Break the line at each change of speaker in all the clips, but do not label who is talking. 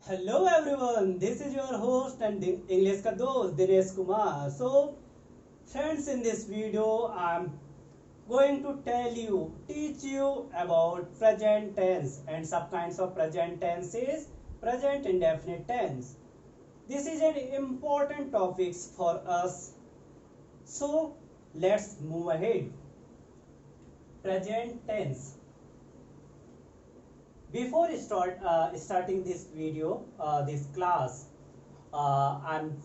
Hello everyone, this is your host and English ka dost Dinesh Kumar. So friends, in this video I'm going to teach you about present tense and some kinds of present tense is present indefinite tense. This is an important topic for us. So let's move ahead. Present tense. Before starting this video, this class, I'm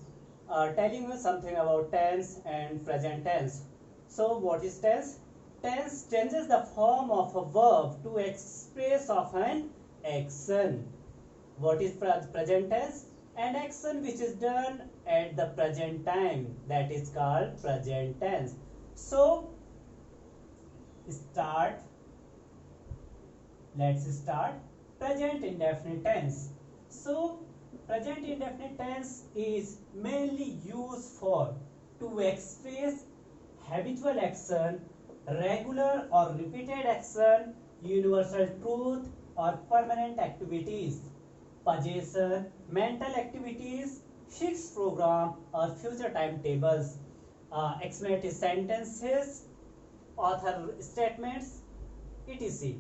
telling you something about tense and present tense. So what is tense? Tense changes the form of a verb to express of an action. What is present tense? An action which is done at the present time, that is called present tense. So start let's start present indefinite tense. So present indefinite tense is mainly used for to express habitual action, regular or repeated action, universal truth or permanent activities, possession, mental activities, fixed program or future timetables, explanatory sentences, author statements, etc.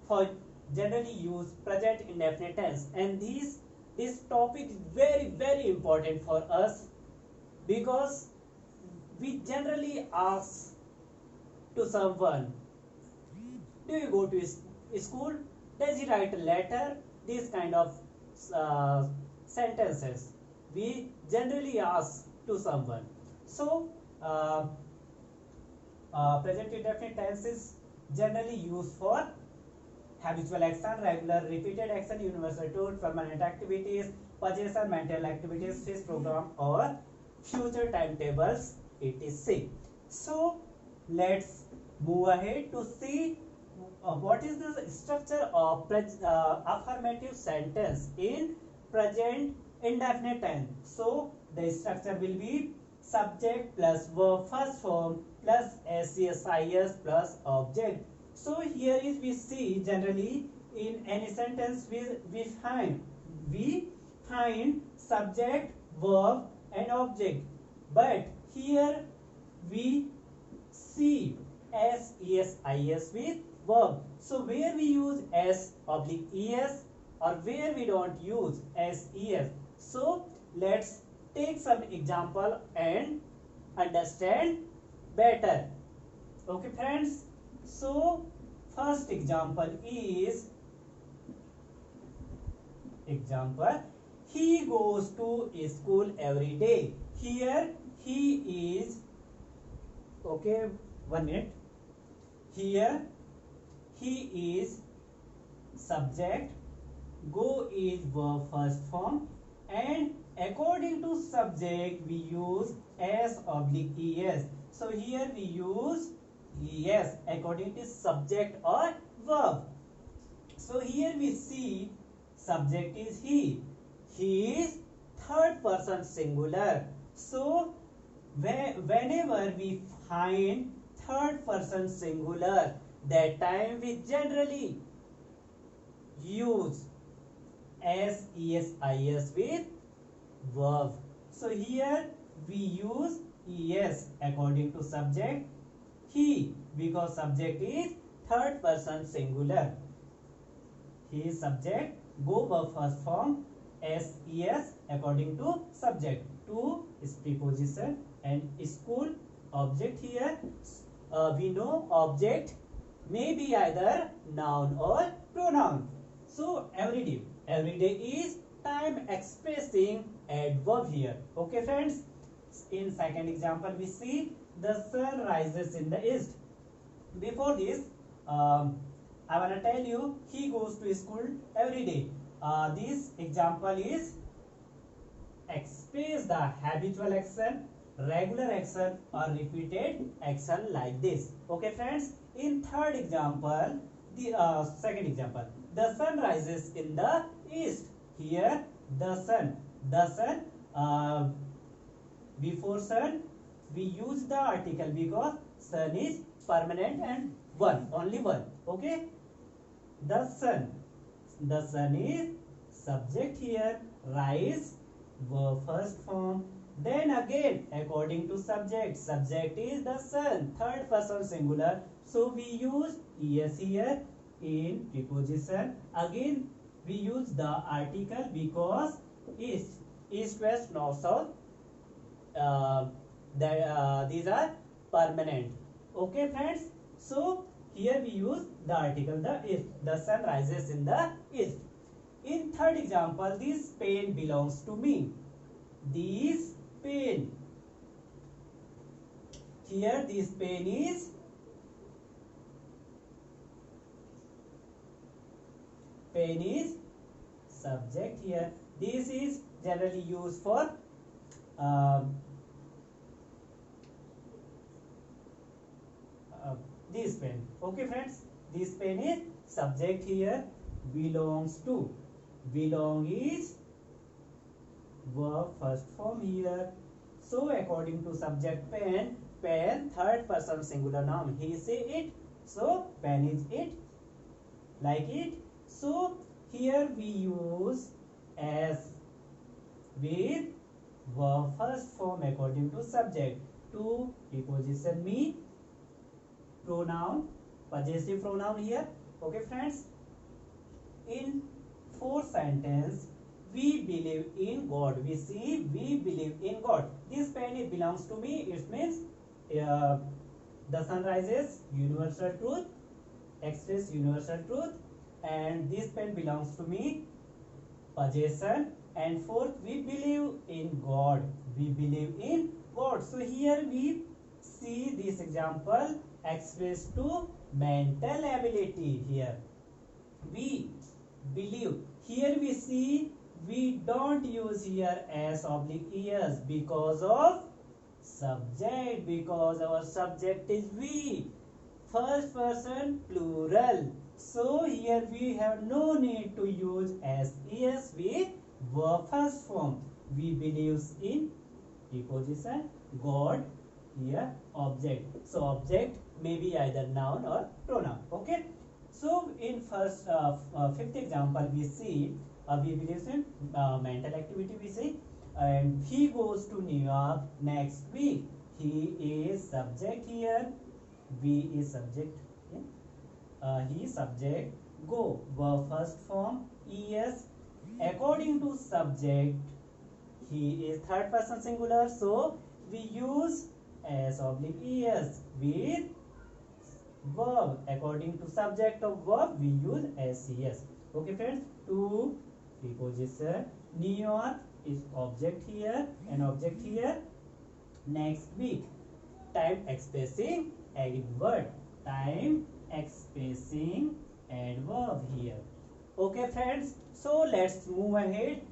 For generally use present indefinite tense, and this topic is very important for us because we generally ask to someone, do you go to school, does he write a letter, these kind of uh, sentences we generally ask to someone. So uh, present indefinite tense is generally used for habitual action, regular repeated action, universal truth, permanent activities, possession, mental activities, fixed program or future timetables, etc. So let's move ahead to see what is the structure of affirmative sentence in present indefinite tense. So the structure will be subject plus verb first form plus SESIS plus object. So here is we see generally in any sentence we find subject, verb and object, but here we see S, ES, IS with verb. So where we use S oblique ES or where we don't use S, ES. So let's take some example and understand better. Okay friends. So first example, he goes to school every day. Here he is, okay, 1 minute. Here he is subject, go is verb first form, and according to subject we use S oblique ES. So here we use ES according to subject or verb. So here we see subject is he. He is third person singular. So whenever we find third person singular, that time we generally use S, ES, IS with verb. So here we use ES according to subject he, because subject is third person singular. He is subject, go verb first form, S, ES according to subject. To is preposition and school object here. We know object may be either noun or pronoun. So every day is time expressing adverb here. Okay friends, in second example we see the sun rises in the east. Before this, I want to tell you he goes to school every day. This example is express the habitual action, regular action or repeated action like this. Okay friends, in third example, the second example, the sun rises in the east. Here the sun, uh, before sun we use the article because sun is permanent and one, only one. Okay, the sun is subject here, rise, verb first form. Then again, according to subject, subject is the sun, third person singular. So we use es here in preposition. Again, we use the article because east, west, north, south. Uh, these are permanent. Okay, friends. So here we use the article the east. The sun rises in the east. In third example, this pen belongs to me. This pen. Here this pen is subject here. This is generally used for this pen. Okay, friends. This pen is subject here. Belongs to. Belong is verb first form here. So according to subject pen, third person singular noun. He say it. So pen is it. Like it. So here we use as with verb first form according to subject. To preposition me, pronoun, possessive pronoun here. Okay, friends. In fourth sentence, we believe in God. We see we believe in God. This pen it belongs to me. It means the sun rises, universal truth, express universal truth, and this pen belongs to me, possession. And fourth, we believe in God. We believe in God. So here we see this example expressed to mental ability here. We believe. Here we see we don't use here as oblique es because of subject, because our subject is we, first person plural. So here we have no need to use as es with verb first form. We believes in preposition, God here object. So object may be either noun or pronoun. Okay. So in fifth example we see we believe in mental activity we say, and he goes to New York next week. He is subject here. We is subject. Okay? He subject go verb first form es. According to subject, he is third person singular. So we use as oblique es with verb. According to subject of verb, we use SES. Okay, friends. To preposition. New York is object here and object here. Next week. Time expressing adverb. Time expressing adverb here. Okay, friends. So let's move ahead.